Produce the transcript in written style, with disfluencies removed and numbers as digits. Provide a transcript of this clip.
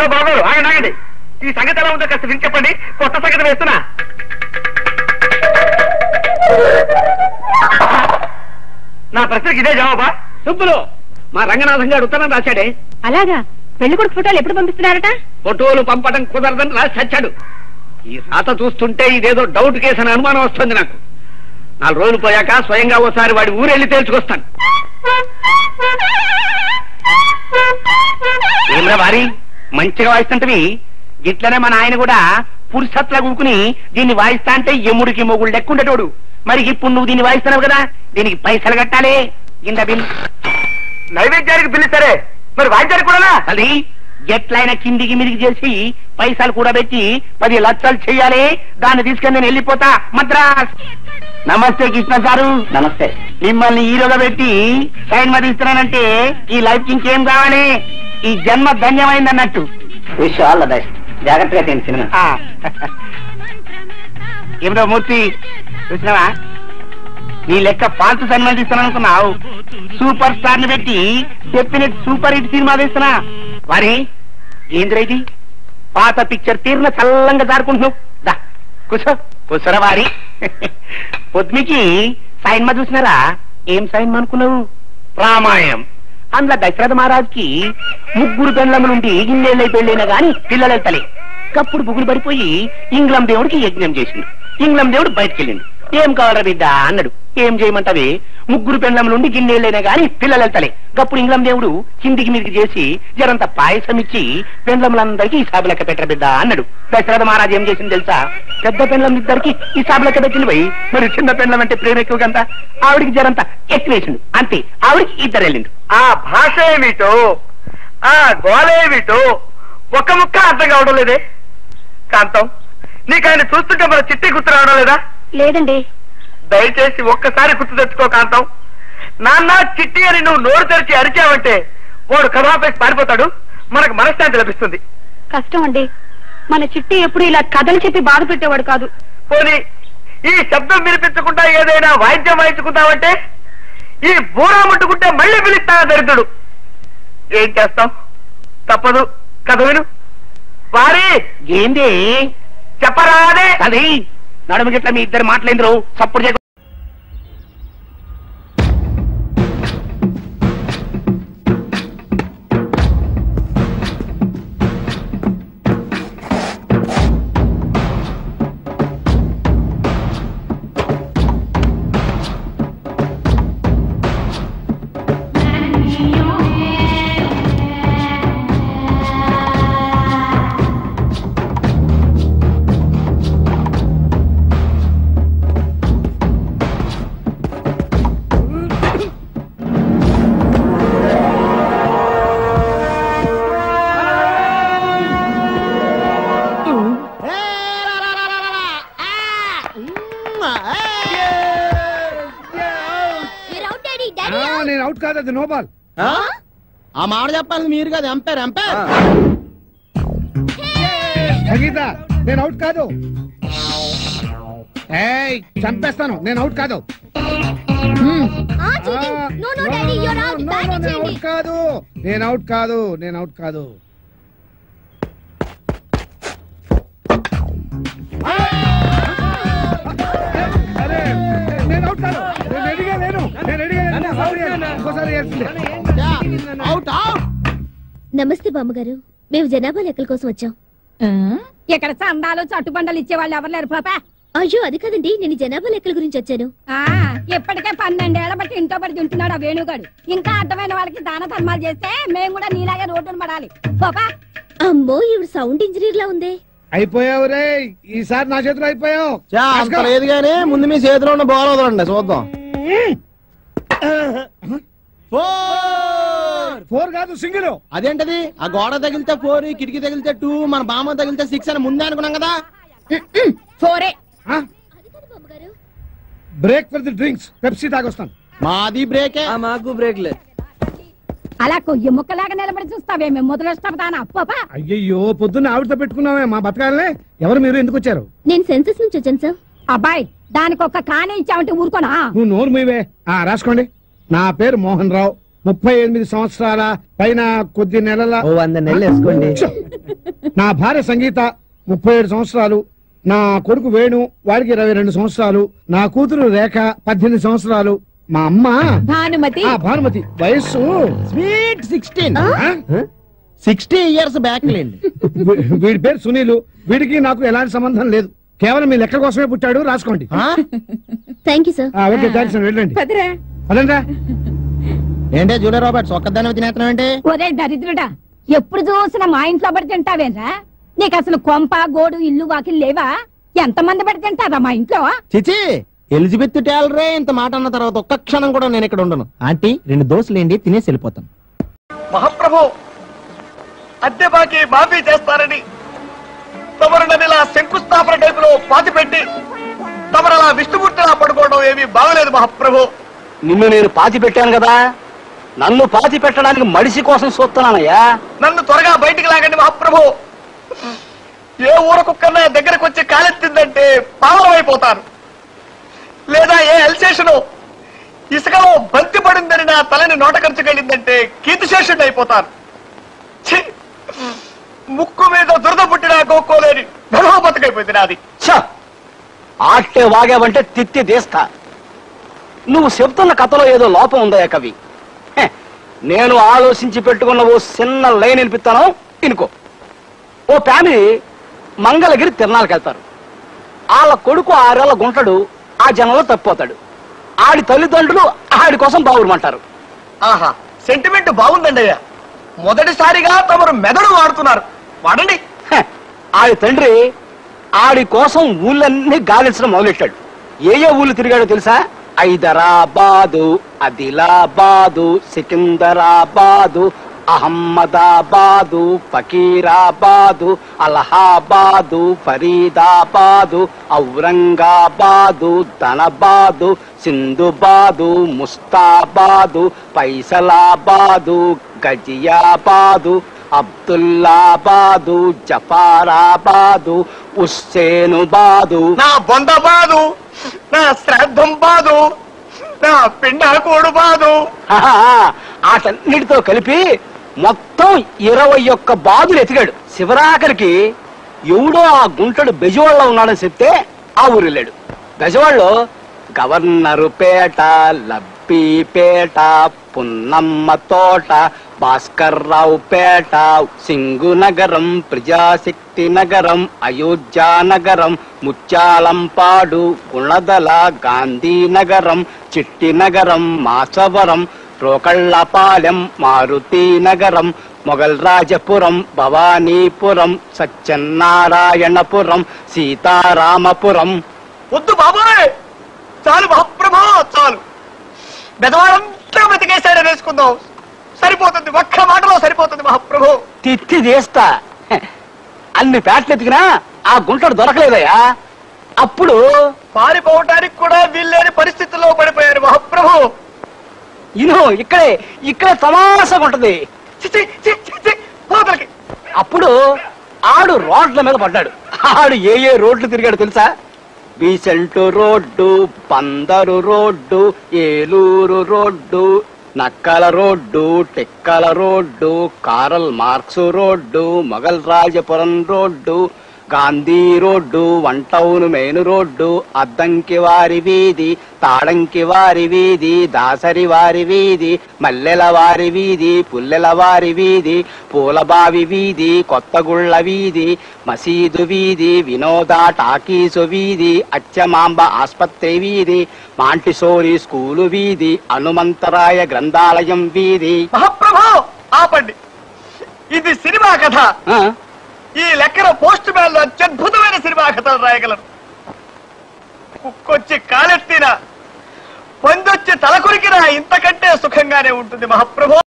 Hello బాబు, ఆగండి ఆగండి. ఈ సంగతి ఎలా ఉందో కాస్త విని చెప్పండి. కొత్త సంగతి వేస్తున్నా. నా ప్రశ్నకి ఇదే జవాబా? సుబ్బులు, మా రంగనాథం గారు ఉత్తరం రాశాడే. అలాగా? పెళ్లి కొడుకు ఫోటోలు ఎప్పుడు పంపిస్తున్నారట? ఫోటోలు పంపడం కుదరదని రాసి చచ్చాడు. ఈ రాత చూస్తుంటే ఇదేదో డౌట్ కేసు అని అనుమానం వస్తుంది నాకు. 4 రోజులు పోయాక స్వయంగా ఓసారి వాడి ఊరెళ్ళి తేల్చుకొస్తాను. ఏమ్రా వారి, మంచిగా వాయిస్తుంటవి. ఇట్లనే మన ఆయన కూడా పురుషత్లా కూకుని దీన్ని వాయిస్తా అంటే ఎముడికి మొగుడు లెక్కుండేటోడు. మరి ఇప్పుడు నువ్వు దీన్ని వాయిస్తున్నావు కదా, దీనికి పైసలు కట్టాలి. ఇంత బిల్. నైవేద్యానికి బిల్లు సరే, మరి వాయిద్యానికి కూడా అది ఎట్లయినా కిందికి మీదికి చేసి పైసలు కూడా పెట్టి 10 లక్షలు చెయ్యాలి. దాన్ని తీసుకొని నేను వెళ్ళిపోతా మద్రాస్. నమస్తే కృష్ణ సారు. నమస్తే. మిమ్మల్ని హీరోగా పెట్టి సైన్ మీద ఇస్తున్నానంటే ఈ లైఫ్ కి ఇంకేం కావాలి? ఈ జన్మ ధన్యమైంది అన్నట్టు. Wish all the best. జాగ్రత్తగా తిని సినిమా. ఏమిటో మూర్తి, చూసినావా? నీ లెక్క ఫాల్తు సన్మానం ఇస్తాను అనుకున్నావు. సూపర్ స్టార్ ని పెట్టి డెఫినెట్ సూపర్ హిట్ సినిమా తీస్తున్నా. వారి ఏంద్ర ఇది? పాత పిక్చర్ తీరిన చల్లంగా జారుకుంటున్నావు. దా కూర్చో. కూర్చోరా వారి. పొద్దుకి సైన్మా చూసినారా? ఏం సైన్మా అనుకున్నావు? రామాయణం. అందులో దశరథ మహారాజ్కి 3 పెండ్లము నుండి ఇన్నేళ్ళై పెళ్ళైనా గాని పిల్లలు వెళ్తలే. కప్పుడు బుగులు పడిపోయి ఇంగ్లం దేవుడికి యజ్ఞం చేసిండు. ఇంగ్లం దేవుడు బయటకెళ్ళిండు. ఏం కావాలా బిడ్డ అన్నాడు. ఏం చేయమంటావే? 3 పెండ్లము నుండి గిన్నెళ్ళైనా గాని పిల్లలు వెళ్తలే. గప్పుడు ఇంగ్లం దేవుడు కిందికి మీదికి చేసి జరంత పాయసం ఇచ్చి పెండ్లములందరికీ ఈ సాబు లెక్క పెట్టర బిడ్డ అన్నాడు. దశరథ మహారాజు ఏం చేసింది తెలుసా? పెద్ద పెండ్లమిద్దరికి ఈ సాబు లెక్క పెట్టింది పోయి. మరి చిన్న పెండ్లం అంటే ప్రేమ ఎక్కువ కంతా ఆవిడికి జరంత ఎక్కువ వేసిండు. అంతే, ఆవిడికి 2 వెళ్ళిండు. ఆ భాష ఏమిటో, ఆ గోళేమిటో ఒక ముక్క అర్థం కావడం లేదే. కాంతం, నీకు ఆయన చూస్తుంటే మన చిట్టి గుర్తు రావడం లేదా? లేదండి. దయచేసి ఒక్కసారి గుర్తు తెచ్చుకో కాంతం. నాన్న చిట్టి అని నువ్వు నోరు తెరిచి అరిచావంటే వాడు కథాపేసి పారిపోతాడు. మనకు మనశ్శాంతి లభిస్తుంది. కష్టం అండి, మన చిట్టి ఎప్పుడు ఇలా కథలు చెప్పి బాధ పెట్టేవాడు కాదు. పోనీ ఈ శబ్దం వినిపించకుండా ఏదైనా వాయిద్యం వాయించుకుంటావంటే ఈ బూరా ముట్టుకుంటే మళ్ళీ పిలుస్తావా దరిద్రుడు? ఏం చేస్తాం, తప్పదు. కథ విను. వారి ఏంది చెప్పరాదే? అది నడుము గిట్ల మీ ఇద్దరు మాట్లాడిందరు సప్పుడు చేయకు. నేను అవుట్ కాదు, అది నో బాల్. ఆ మాట చెప్పాలి మీరు కదా, ఎంపైర్ ఎంపైర్. సంగీత, నేను అవుట్ కాదు. ఏయ్, చంపేస్తాను. నేను అవుట్ కాదు. అవుట్ కాదు, నేను అవుట్ కాదు, నేను అవుట్ కాదు. అరే, నేను అవుట్ కాదు. నేను రెడీగా లేను. నమస్తే బామ్మగారు, మేము జనాభా లెక్కల కోసం వచ్చాం. ఇక్కడ చందాలు చట్టుబండలు ఇచ్చేవాళ్ళు ఎవరు లేరు పాపా. అయ్యో అది కాదండి, నేను జనాభా లెక్కల గురించి వచ్చాను. ఇప్పటికే 12 ఏళ్ల బట్టి ఇంట్లో పడి తింటున్నాడు ఆ వేణుగాడు. ఇంకా అర్థమైన వాళ్ళకి దాన ధర్మాలు చేస్తే మేము కూడా నీలాగే రోడ్డును పడాలి పాపా. అమ్మో, ఇవి సౌండ్ ఇంజనీర్ లా ఉంది. అయిపోయావు రే, ఈసారి నా చేతిలో అయిపోయావు. లేదు గానీ ముందు మీ చేతిలో ఉన్న బాల్ వదలండి చూద్దాం. 4 కాదు, సింగిల్. అదేంటది? ఆ గోడ తగిలితే 4, కిటికీ తగిలితే 2, మన బామ్మ తగిలితే 6 అని ముందే అనుకున్నాం కదా. 4. Break for the drinks. Pepsi తాగొస్తాను. మాది బ్రేకే. మాకు బ్రేక్ లేదు. అలా కొయ్య ముక్కలాగా నిలబడి చూస్తావే, మేము మొదలొస్తాం పాపా. అయ్యయ్యో, పొద్దున్న ఆవిడతో పెట్టుకున్నామే మా బతకాలనే. ఎవరు మీరు? ఎందుకు వచ్చారు? నేను సెన్సస్ నుంచి వచ్చాను సార్. అబ్బాయి, దానికి ఒక్క కానే ఇచ్చావంటే ఊరుకోనా? నువ్వు నోరు మీవే. రాసుకోండి. నా పేరు మోహన్ రావు. 38 సంవత్సరాల పైన కొద్ది నెలల 100 నెలలు వేసుకోండి. నా భార్య సంగీత 37 సంవత్సరాలు, నా కొడుకు వేణు వాడికి 22 సంవత్సరాలు, నా కూతురు రేఖ 18 సంవత్సరాలు, మా అమ్మ భానుమతి వయస్సు స్వీట్ 16. 60 ఇయర్స్ బ్యాక్ లేండి. వీడి పేరు సునీలు. వీడికి నాకు ఎలాంటి సంబంధం లేదు. కేవలం మీ లెక్క కోసమే పుట్టాడు. రాసుకోండి. Thank you sir. Okay thanks అండి. వెళ్ళండి. పదండ్రా. ఏంటే జూలియా రాబర్ట్స్ ఒక్కదాన్ని తినేస్తున్నావు ఏంటి? ఒరే దరిద్రుడా, ఎప్పుడు చూసినా మా ఇంట్లో పడి తింటావేరా? నీకు అసలు కొంప గోడు ఇల్లు వాకిలు లేవా? ఎంతమంది పడి తింటారా మా ఇంట్లో? చిచి, ఎలిజబెత్ టేలరే ఇంత మాట అన్న తర్వాత ఒక్క క్షణం కూడా నేను ఇక్కడ ఉండను. ఆంటీ 2 దోశలేండి, తినేసి వెళ్ళిపోతాను. మహాప్రభు, అద్దె బాకీ మాఫీ చేస్తారని తమరు నన్ను ఇలా శంకుస్థాపన టైపులో పాతి పెట్టి తమరలా విష్ణుమూర్తిలా పడుకోవడం ఏమీ బాగలేదు మహాప్రభు. నిన్ను నేను పాతి పెట్టాను కదా, నన్ను పాతి పెట్టడానికి మడిసి కోసం చూస్తున్నానయ్యా. నన్ను త్వరగా బయటికి లాగండి మహాప్రభు. ఏ ఊరకుక్కన్నా దగ్గరకు వచ్చి కాలెత్తిందంటే పావనమైపోతాను. లేదా ఏ అల్సేషను ఇసుకలో బంతి పడిందని నా తలని నోట ఖర్చుకెళ్ళిందంటే కీర్తిశేషుడు అయిపోతాను. ముక్కు మీద దురద పుట్టినా గోక్కోలేని బలవ బతుకైపోయింది నాది. ఆట్టే వాగావంటే తిత్తి తీస్తా. నువ్వు చెప్తున్న కథలో ఏదో లోపం ఉందయ్యా కవి. నేను ఆలోచించి పెట్టుకున్న ఓ చిన్న లైన్ వినిపిస్తాను, ఇనుకో. ఓ ఫ్యామిలీ మంగళగిరి తిరణాలకు వెళ్తారు. వాళ్ళ కొడుకు 6 ఏళ్ల గుంటడు ఆ జనంలో తప్పిపోతాడు. ఆడి తల్లిదండ్రులు ఆడి కోసం బావురమంటారు. ఆహా, సెంటిమెంట్ బాగుందండి అయ్యా. మొదటిసారిగా తమరు మెదడు వాడుతున్నారు. వాడండి. ఆడి తండ్రి ఆడి కోసం ఊళ్ళన్నీ గాలించడం మొదలెట్టాడు. ఏ ఊళ్ళు తిరిగాడో తెలుసా? హైదరాబాదు, ఆదిలాబాదు, సికింద్రాబాదు, అహ్మదాబాదు, ఫకీరాబాదు, అలహాబాదు, ఫరీదాబాదు, ఔరంగాబాదు, ధనబాదు, సింధుబాదు, ముస్తాబాదు, ఫైసలాబాదు, గజియాబాదు, అబ్దుల్లాబాదు, జఫారాబాదు, హుస్సేనుబాదు. నా బొందబాదు, నా శ్రాద్ధం బాదు, నా పిండాకోడు బాదు. ఆటన్నిటితో కలిపి మొత్తం 21 బాదులు ఎతికాడు. శివరాఖరికి ఎవడో ఆ గుంటడు బెజవాడలో ఉన్నాడని చెప్తే ఆ ఊరు వెళ్ళాడు. బెజవాడలో గవర్నరు పేట, లబ్బీపేట, పున్నమ్మ తోట, భాస్కర్రావు పేట, సింగు నగరం, ప్రజాశక్తి నగరం, అయోధ్య నగరం, ముత్యాలంపాడు, గుణదల, గాంధీ నగరం, చిట్టి నగరం, మాసవరం, రోకళ్లపాలెం, మారుతి నగరం, మొగల్ రాజపురం, భవానీపురం, సత్యనారాయణపురం, సీతారామపురం. వద్దు బాబాయ్, చాలు మహాప్రభా, చాలు. బెదవాడంతా బతికేశాడని వేసుకుందాం. సరిపోతుంది, ఒక్క మాటలో సరిపోతుంది మహాప్రభు. తిత్తి తీస్తా. అన్ని పేటలు ఎతికినా ఆ గుంటడు దొరకలేదయ్యా. అప్పుడు పారిపోవటానికి కూడా వీల్లేని పరిస్థితుల్లో పడిపోయారు మహాప్రభు. ఇక్కడే తమాషగా ఉంటది. అప్పుడు ఆడు రోడ్ల మీద పడ్డాడు. ఆడు ఏ రోడ్లు తిరిగాడు తెలుసా? Besant road, Bandar road, Eluru road, Nakkala road, Tekkala road, Karl Marx road, Mogalrajapuram road, Gandhi road, 1 town main road, Addanki వారి వీధి, తాడంకి వారి వీధి, దాసరి వారి వీధి, మల్లెల వారి వీధి, పుల్లెల వారి వీధి, పూలబావి వీధి, కొత్తగుళ్ళ వీధి, మసీదు వీధి, వినోద టాకీసు వీధి, అచ్చమాంబ ఆస్పత్రి వీధి, మాంటిసోరి స్కూలు వీధి, హనుమంతరాయ గ్రంథాలయం వీధి. మహాప్రభు ఆపండి, ఇది సినిమా కథ. ఈ లెక్కన పోస్ట్ మ్యాన్ లో అత్యద్భుతమైన సినిమా కథలు రాయగలరు. కుక్కొచ్చి కాలెత్తినా, పందొచ్చి తలకొరికినా ఇంతకంటే సుఖంగానే ఉంటుంది మహాప్రభు.